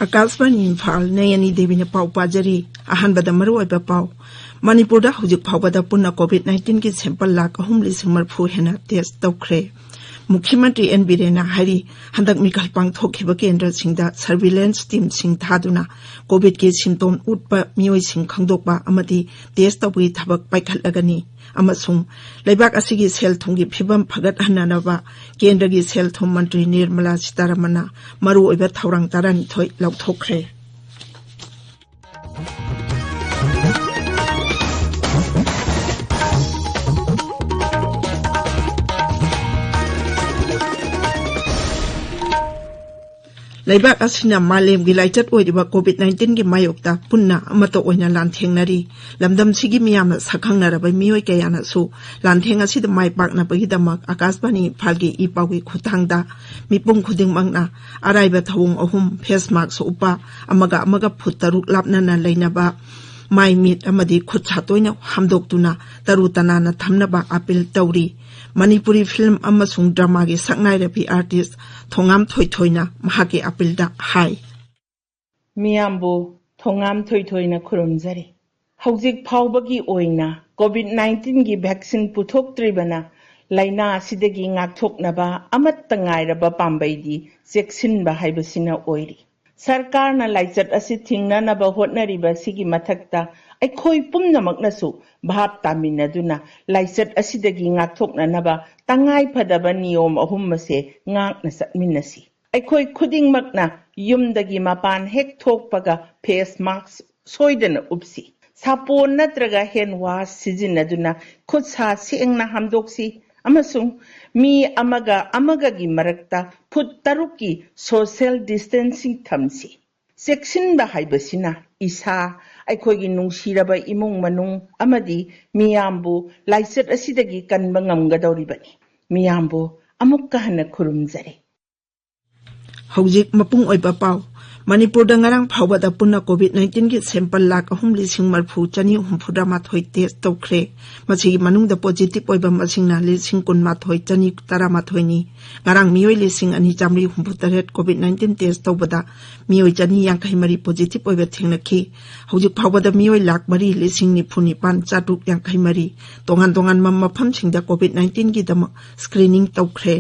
आकाशवाणी इम्फाल नयनी देवी ने पाव पाजरी अहनबद मरुओइबा पाव मणिपुरदा हुजिक फावबदा पुन्ना कोविड-19 की सैंपल लाख 3,000 हेना टेस्ट तौख्रे मुख्यमंत्री एन बीरेना हरी हंदक मिखल पांगथोखिबा केंद्र सिंगदा सर्विलेंस टीम सिंग थादुना कोविड के सिम्टोम उटपा मियोइ सिंग खंगदोकबा अमदी टेस्ट तौबी थबक पाइखलगनी अमसुंग लेबाक असिगी सेल थुंगी फिबम फगत हन्नानबा केंद्र की सेल थुम मंत्री निर्मला सीतारमणा मरु ओइबा थौरांग तारानिथोइ लौथोखरे लेबाक असिना मालेम गी लाइचत ओइदिबा कोविड-19 की मायोक्ता पुन्ना अमतो ओइना लांथेंगनरी लमदम सिगी मियाम सखंगनरबा मियोइ कयानासु लांथेंग असिद माइ पाकनाबगिदमक आकाशवाणी फालगी इपावी खुथांगदा मिपुम खुदिंगमंगना अराइबा थवुंग अहुम फेस मास्क उपा अमगा फुट तरुक लापनाना लेनाबा माइ मीट अमदी खुद सातोइना हमदोक्तुना तरु तनाना थमनबा अपील तौरी मणिपुरी फिल्म अमसुंग ड्रामा की सकनाइरबी आर्टिस्ट थोंगाम थोइथोइना महाके अपीलदा हाई मियामबो थोंगाम थोइथोइना खुरुमजरी हौजिक फावबगी ओइना कोविड-19 की वैक्सीन पुथोक्त्रिबना लाइना असिदगी ngaktoknaba amatta ngairaba pambaidi cheksinba haibasina oiri सरकारना लाइचत असि थिंगनानबा होटनरिबा सिगी मथक्ता अखोई पुमनमकनसु भाप तामिनदुना लाइचत असिदगी ngaktoknanaba तंगाई फदबा नियम अहुमसे ngakna सत्मिनसी अखोई खुदिंगमकना युमदगी मपान हेक थोकपगा फेस मास्क सोइदना उपसी सापोन नत्रगा हैंड वाश सिजिनदुना खुद सा सेंगना हमदोक्सी अमसुंग मी अमगा की मरक्ता फुट तरुक की सोशल डिस्टेंसिंग थमसी सेक्शन हाइबसिना इसा अखोगी नुंगसिरबा इमुंग मनुंग अमदी मियामबु लाइचत असिदगी कनबा ngamgadoribani मियामबु अमुक्का हन खुरुमजरे हौजिक मपुंग ओइबा पाव मणिपुरदा ngarang phawbada punna covid-19 की सैंपल लाख 3,000 टेस्ट तौख्रे मसिगी मनुंगदा पॉजिटिव ओइबा मसिंगना 1,000 नि ngarang मियोइ 2,268 covid-19 टेस्ट तौबदा मियोइ 250 पॉजिटिव ओइबा थेंगनखि हौजिक phawbada मियोइ लाख 3,9,950 तोंगान मफमसिंगदा covid-19 की दम स्क्रीनिंग तौख्रे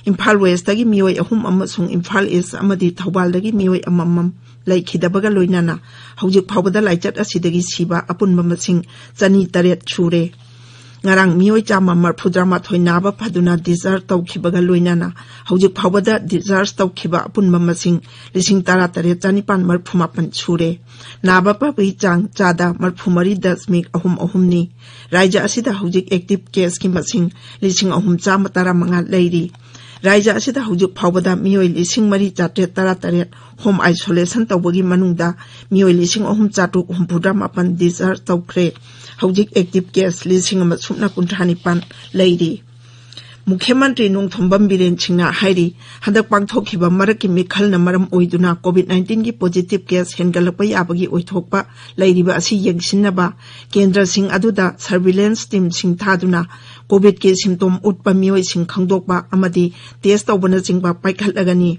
इम्फाल वेस्ट की मियोइ अहुम अमसुंग इम्फाल ईस्ट अमदी थौबालदगी मियोइ अममम लैखिदबगा लोइनाना हौजिक फावबदा लाइचत असिदगी सिबा अपुनबा मसिंग 208 छुरे ngarang मियोइ 138 नाबा फदुना डिस्चार्ज तौखिबगा लोइनाना हौजिक फावबदा डिस्चार्ज तौखिबा अपुनबा मसिंग 138,958 छुरे नाबा पबई चांग चादा 43.33 नि राज्य असिदा हौजिक एक्टिव केस की मसिंग 3,915 लैरी राज्य असिदा हौजिक फावबदा मियोइ 3,438 होम आइसोलेशन तौबगी मनुंगदा मियोइ 3,468 डिस्चार्ज तौख्रे हौजिक एक्टिव केस 1,019 लैरी मुख्यमंत्री नोंथोंबम बीरेन सिंहना हाइरी हदक पांगथोखिबा मरकि मिखलना मरम ओइदुना कोविड-19 की पॉजिटिव केस हेनगलपा याबगी ओइथोकपा लैरिबा असि यंगसिनबा केंद्र सिंह अदुदा सर्विलेंस टीम सिंह थादुना कोविड के सिम्टोम उटपा मियोइ सिंह खंगदोकबा अमदी टेस्ट तौबना चिंगबा पाइखलगनी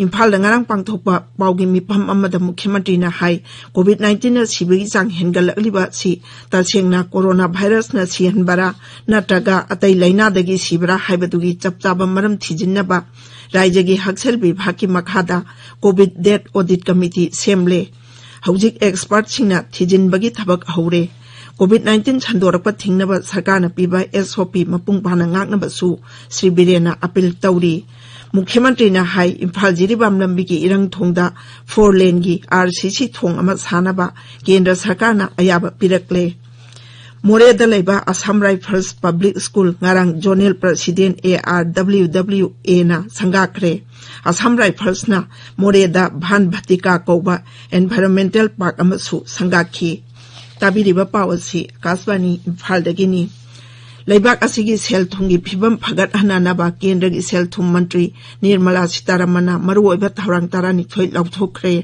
इम्फाल ngarang पांगथोकबा पाउगी मिफम अमदा मुख्यमंत्री ना हाई कोविड-19 ना सिबगी चांग हेनगललिबा सि तसेंगना कोरोना वायरस ना सिहनबरा नत्रगा अतै लैनादगी सिबरा हाइबदुगी चपचाबा मरम थिजिन्नबा राज्य की हक्सेल विभाग की मखादा कोविड डेथ ऑडिट कमिटी सेमले हौजिक एक्सपर्ट सिंगना थिजिनबगी थबक हौरे कोविड-19 संदोरकपा थिंगनबा सरकारना पीबा एसओपी मपुंग पाना ngaknabasु श्री बीरेना अपील तौरी मुख्यमंत्री ना हाई इम्फाल जिरिबाम लंबी की इरंग थोंगदा 4 लेन की आरसीसी थोंग अमा सानबा केंद्र सरकार ना अयाबा पिरकले मोरेदा लेबा Assam rifles public school ngarang zonal president ARWWA ना संगाखरे असम राइफल्स ना मोरेदा भान भतिका कौबा एनवायरमेंटल पार्क अमसु संगाखी ताबिरिबा पावसी आकाशवाणी इम्फालदगिनी लेबाक असिगी सेल थुंगी फिबम फगत हनानबा केंद्र की सेल थुम मंत्री Nirmala सीतारमणा मरुओइबा थौरांग तारानिथोइ लौथोखरे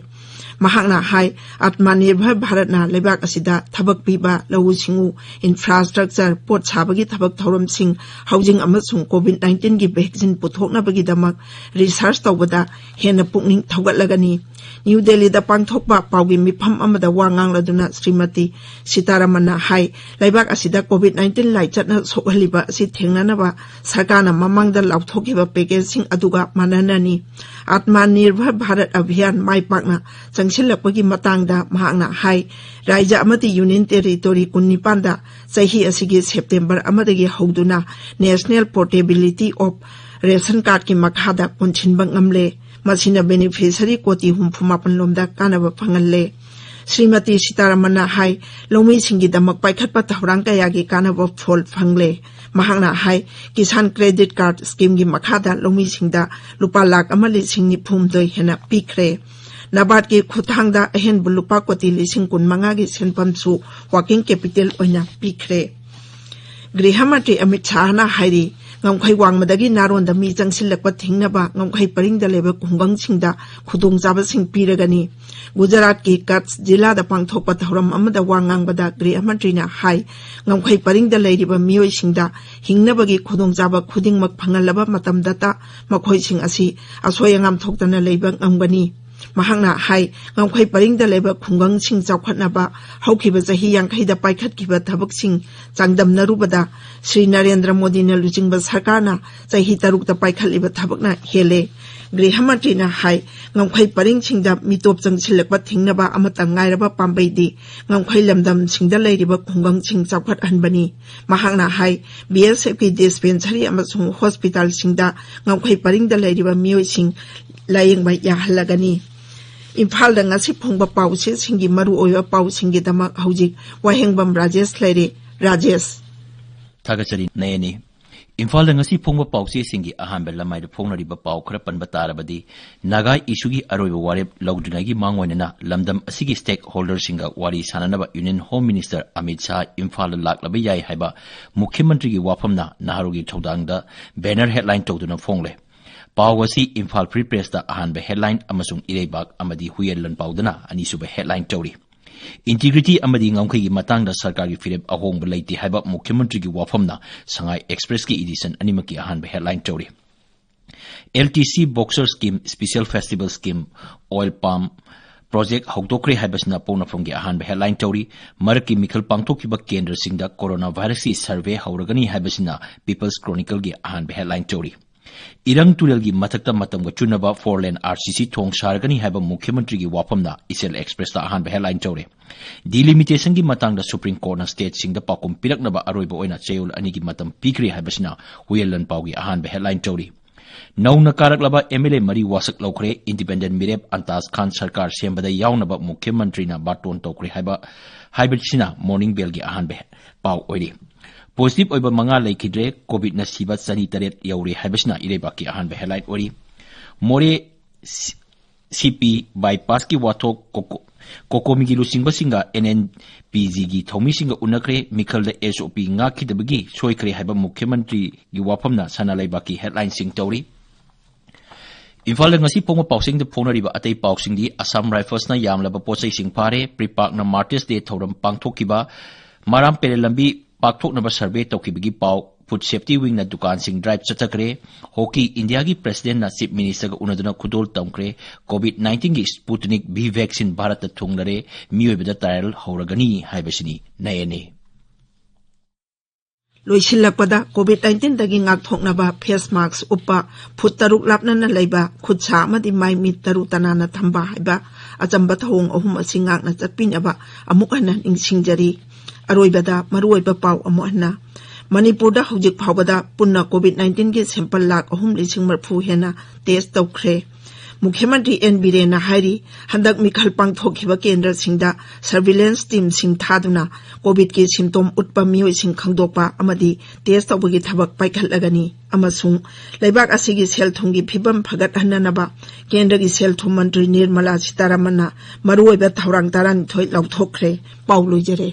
Mahakna hai Atmanirbhar Bharatna Leibak asida thabak piba lawu singu infrastructure pot sabagi thabak thoram sing housing amasung COVID-19 gi vaccine puthokna bagi damak research tawbada hena pukning thogatlagani New Delhi da pangthokpa paugi mifam amada wangang laduna Srimati Sitaramana hai Leibak asida COVID-19 lai chatna sokhaliba si thengnanaba sarkarna mamangda lauthokiba package sing aduga mananani Atmanirbhar Bharat Abhiyan maipakna changsilakpagi matangda mahakna hai Raja amati Union Territory 19 da chahi asigi September amadagi hauduna National Portability of Ration Card ki makhada punchinba ngamle masina beneficiary koti humphuma panlomda kanaba phangalle Srimati Sitaramana hai lomi singi damak paikhatpa thaurang kayagi kanaba phol phangle mahakna hai Kisan Credit Card Scheme gi makhada lomi singda lupa lakh amali singni phumdoi hena pikre Nabat ki khuthangda ahen bulupa koti lising kun manga gi senpam su working capital oina pikre Grihamati Amit Shah na hairi ngamkhai wangmadagi naron da mi jangsilakpa thingnaba ngamkhai paringda leba kungang singda khudong jaba sing piragani Gujarat ki Kutch jila da pangthokpa thoram amada wangangbada Grihamati na hai ngamkhai paringda leiriba mioi singda hingnabagi khudong jaba khudingmak phangalaba matamda ta makhoi sing asi asoyangam thoktana leiba ngamgani Mahakna hai ngamkhai paringda leba khungang sing chawkhatnaba haukiba jahi yangkhai da paikhatkiba thabak sing changdamnarubada Sri Narendra Modi na lujingba sarkarna jahi taruk da paikhatliba thabakna hele Grihamati na hai ngamkhai paring singda mitop changsilakpa thingnaba amata ngairaba pambaidi ngamkhai lamdam singda leiriba khungang sing chawkhat hanbani Mahakna hai BSF ki dispensary amasung hospital singda ngamkhai paringda leiriba mioi sing layengba yahalagani Imphal da ngasi phongba pause singi maru oya pau singi dama haujik wahengbam Rajesh leire Rajesh Thagachari nayani Imphal da ngasi phongba pause singi ahambe lamai da phongnariba pau khara panba tarabadi Naga isugi aroiba warep lawdunagi mangwainana lamdam asigi stakeholder singa wari sananaba Union Home Minister Amit Shah Imphal laklaba yai haiba Mukhyamantri gi wafamna naharugi thodangda banner headline tawduna phongle Pawasi Imphal Free Press da ahanba headline amasung ireibak amadi huyelan pawdana anisuba headline tawri Integrity amadi ngamkhai gi matangda sarkar gi fireb ahongba leiti haiba Mukhyamantri gi wafamna Sangai Express ki edition animaki ahanba headline tawri LTC Boxer Scheme Special Festival Scheme Oil Palm Project Hogdokre haibasna pona from gi ahanba headline tawri marki mikhal pangthokiba kendra singda coronavirus ki survey hauragani haibasna People's Chronicle gi ahanba headline tawri Irang Turel gi matakta matamga chunaba 4-lane RCC thong sargani haiba Mukhyamantri gi wafamna Isel Express ta ahanba headline tawre delimitation gi matangda Supreme Court na state singda pakum piraknaba aroiba oina chayol ani gi matam pikri haibasna huyelan pawgi ahanba headline tawri Nauna karaklaba MLA Mari wasak laukre Independent Mireb Antas Khan Sarkar sembada yawnaba Mukhyamantri na baton tawkre haibasina Morning Bell gi ahanba paw oiri Positive oiba manga laikidre COVID na sibat sani taret yauri haibasna irebaki ahanba headline ori More CP bypass ki wathok kokomi gi lusingba singa NNPG gi thomi singa unakre mikhal da SOP nga khidabagi soikre haiba Mukhyamantri gi wafamna sana laibaki headline sing tawri Imphal ngasi phongma pausing de phonariba atei pausing di Assam Rifles na yamlaba pochai sing phare Pripak na Martyrs Day thoram pangthokiba maram pelelambi Pakthoknaba survey tawkibagi paw food safety wing na dukan sing drive chatakre hockey India gi president na chief minister ga unaduna khudol tamkre COVID-19 gi Sputnik V vaccine Bharat ta thunglare miyoibada trial hauragani haibasini nayane Loisilakpada COVID-19 dagi ngakthoknaba face mask uppa foot taruk lapnana leiba khutsa amadi mai mit taru tanana thamba haiba achamba thong ahum asingak na chatpinaba amuk hanan ingsingjari Aroibada maruoiba paw amohna Manipurda hujik phawbada punna COVID-19 gi sample lakh ahum lising marphu hena test tawkhre Mukhyamantri N Birena hairi handak mikhal pangthokiba kendra singda surveillance team sing thaduna COVID ki symptom utpa mioi sing khangdokpa amadi test tawbagi thabak paikhatlagani amasung leibak asigi sel thungi phibam phagat hananaba kendra gi sel thum mantri Nirmala Sitaramana maruoiba thaurang taran thoi lauthokre pauloi jere